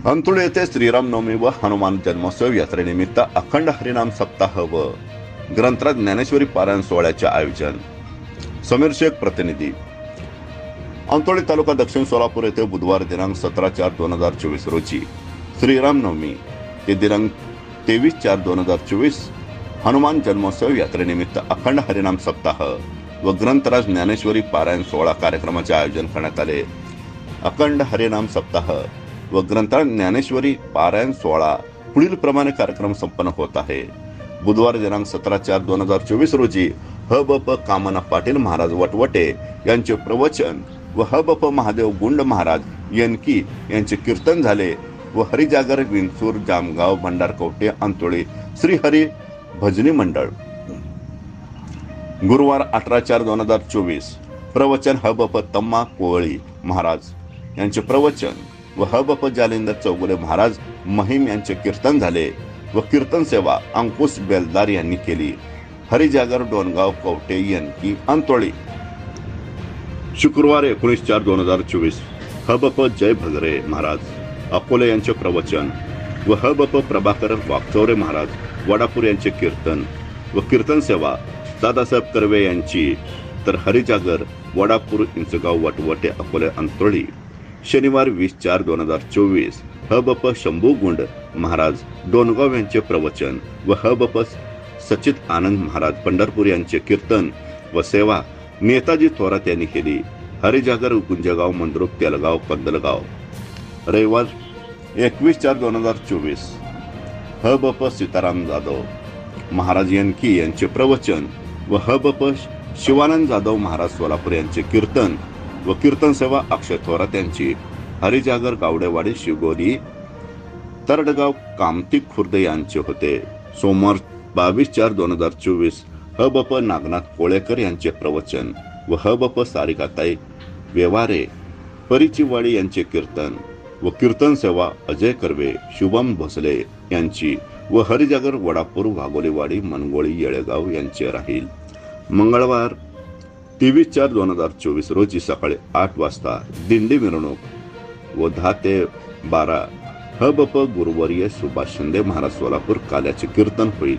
अंतुळ येथे श्रीरामनवमी व हनुमान जन्मोत्सव यात्रेनिमित्त अखंड हरिनाम सप्ताह व ग्रंथराज ज्ञानेश्वरी पारायण सोहळ्याचे आयोजन. समीर शेख प्रतिनिधी. अंतोळी तालुका दक्षिण सोलापूर येथे बुधवार दिनांक 17/4/2024 रोजी श्रीरामनवमी ते दिनांक 23/4/2024 हनुमान जन्मोत्सव यात्रेनिमित्त अखंड हरिनाम सप्ताह व ग्रंथराज ज्ञानेश्वरी पारायण सोहळा कार्यक्रमाचे आयोजन करण्यात आले. अखंड हरिनाम सप्ताह व ग्रंथराज ज्ञानेश्वरी पारायण सोहळा पुढील प्रमाणे कार्यक्रम संपन्न होत आहे. बुधवार दिनांक 17/4/2024 रोजी ह.ब.प. कामना पाटील महाराज वटवटे यांचे प्रवचन व ह.ब.प. महादेव गुंड महाराज येनकी यांचे कीर्तन झाले व हरिजागर विंचूर जामगाव भंडारकवटे अंतोळी श्रीहरी भजनी मंडळ. गुरुवार 18/4/2024 प्रवचन ह.ब.प. तम्मा कोळी महाराज यांचे प्रवचन व ह.ब.प. जालिंदर चौगुले महाराज महिम यांचे कीर्तन झाले व कीर्तन सेवा अंकुश बेलदार यांनी केली. हरिजागर डोनगाव कवटे येनकी अंतोळी. शुक्रवार 19/4/2024 ह.ब.प. जय भगरे महाराज अकोले यांचे प्रवचन व ह.ब.प. प्रभाकर वागचौरे महाराज वडापूर यांचे कीर्तन व कीर्तन सेवा दादासाहेब कर्वे यांची, तर हरिजागर वडापूर इंचगाव वटवटे अकोले अंतोळी. शनिवार 20/4/2024 ह.ब.प. शंभू गुंड महाराज डोनगाव यांचे प्रवचन व ह.ब.प. सचित आनंद महाराज पंढरपूर यांचे कीर्तन व सेवा नेताजी थोरात यांनी केली. हरिजागर गुंजगाव मंद्रुप तेलगाव कंदलगाव. रविवार 21/4/2024 ह.ब.प. सीताराम जाधव महाराज येनकी यांचे प्रवचन व ह.ब.प. शिवानंद जाधव महाराज सोलापूर यांचे कीर्तन व कीर्तन सेवा अक्षय थोरात यांची. हरिजागर गावडेवाडी शिवगोली तरडगाव कामती खुर्द यांचे होते. सोमवार 22/4/2024 ह.ब.प. नागनाथ कोळेकर यांचे प्रवचन व ह.ब.प. सारिकाताई व्यवहारे परिचीवाडी यांचे कीर्तन व कीर्तन सेवा अजय कर्वे शुभम भोसले यांची व हरिजागर वडापूर वाघोलीवाडी मनगोळी येळेगाव यांचे राहील. मंगळवार 23/4/2024 रोजी सकाळी 8 वाजता दिंडी मिरवणूक व 10 ते 12 ह.ब.प. गुरुवर्य सुभाष शिंदे महाराज सोलापूर काल्याचे कीर्तन होईल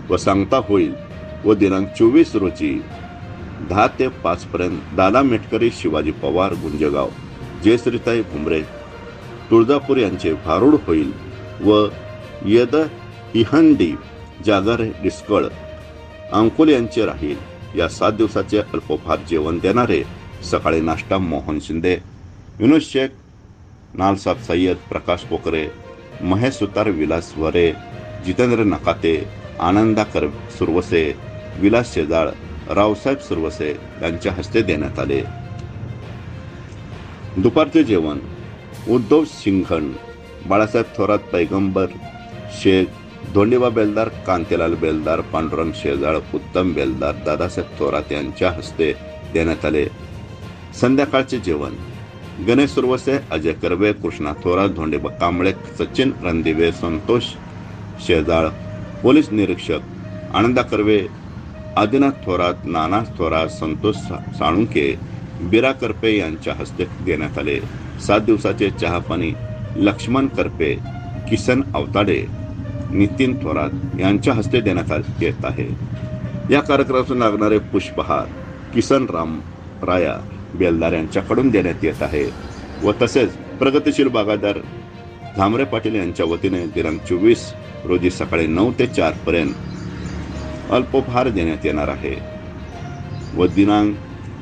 व सांगता होईल व दिनांक 24 रोजी 10 ते 5 पर्यंत दादा मेटकरी शिवाजी पवार गुंजगाव जयश्रीताई भुमरे तुळजापूर यांचे भारूड होईल व यद हिहंडी जागर डिस्कळ अंकोल यांचे राहील. या 7 दिवसाचे अल्पोपहार जेवण देणारे सकाळी नाश्ता मोहन शिंदे, युनुस शेख, नालसाब सय्यद, प्रकाश पोकरे, महेश सुतार, विलास वरे, जितेंद्र नकाते, आनंदा सुरवसे, विलास शेजाळ, रावसाहेब सुरवसे यांच्या हस्ते देण्यात आले. दुपारचे जेवण उद्धव सिंघण, बाळासाहेब थोरात, पैगंबर शेख, धोंडीबा बेलदार, कांतीलाल बेलदार, पांडुरंग शेजाळ, उत्तम बेलदार, दादासाहेब थोरात यांच्या हस्ते देण्यात आले. संध्याकाळचे जेवण गणेश सुरवसे, अजय कर्वे, कृष्णा थोरात, धोंडीबा कांबळे, सचिन रणदिवे, संतोष शेजाळ, पोलीस निरीक्षक आनंदा कर्वे, आदिनाथ थोरात, नाना थोरात, संतोष साळुंके, बिरा करपे यांच्या हस्ते देण्यात आले. 7 दिवसाचे चहापाणी लक्ष्मण करपे, किसन अवताडे, नितीन थोरात यांच्या हस्ते देण्यात येत आहे. या कार्यक्रमातून लागणारे पुष्पहार किसन राम राया बेलदार यांच्याकडून देण्यात येत आहे व तसेच प्रगतिशील बागायतदार झामरे पाटील यांच्या वतीने दिनांक 24 रोजी सकाळी 9 ते 4 पर्यंत अल्पोपहार देण्यात येणार आहे व दिनांक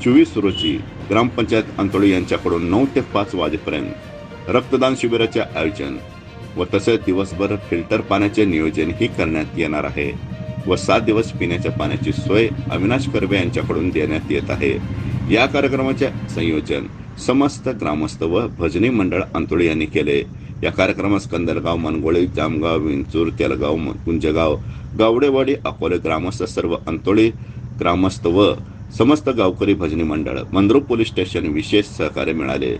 24 रोजी ग्रामपंचायत अंतोळी यांच्याकडून 9 ते 5 वाजेपर्यंत रक्तदान शिबिराचे आयोजन व तसेच दिवसभर फिल्टर पाण्याचे नियोजनही करण्यात येणार आहे व 7 दिवस पिण्याच्या पाण्याची सोय अविनाश कर्वे यांच्याकडून देण्यात येत आहे. या कार्यक्रमाचे संयोजन समस्त ग्रामस्थ व भजनी मंडळ अंतोळी यांनी केले. या कंदलगाव, कंदलगाव, मनगोळी, जामगाव, विंचूर, तेलगाव, गुंजगाव, गावडेवाडी, अकोले ग्रामस्थ, सर्व अंतोळी ग्रामस्थ व समस्त गावकरी भजनी मंडळ, मंद्रुप पोलीस स्टेशन विशेष सहकार्य मिळाले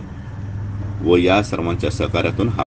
व या सर्वांच्या सहकार्यातून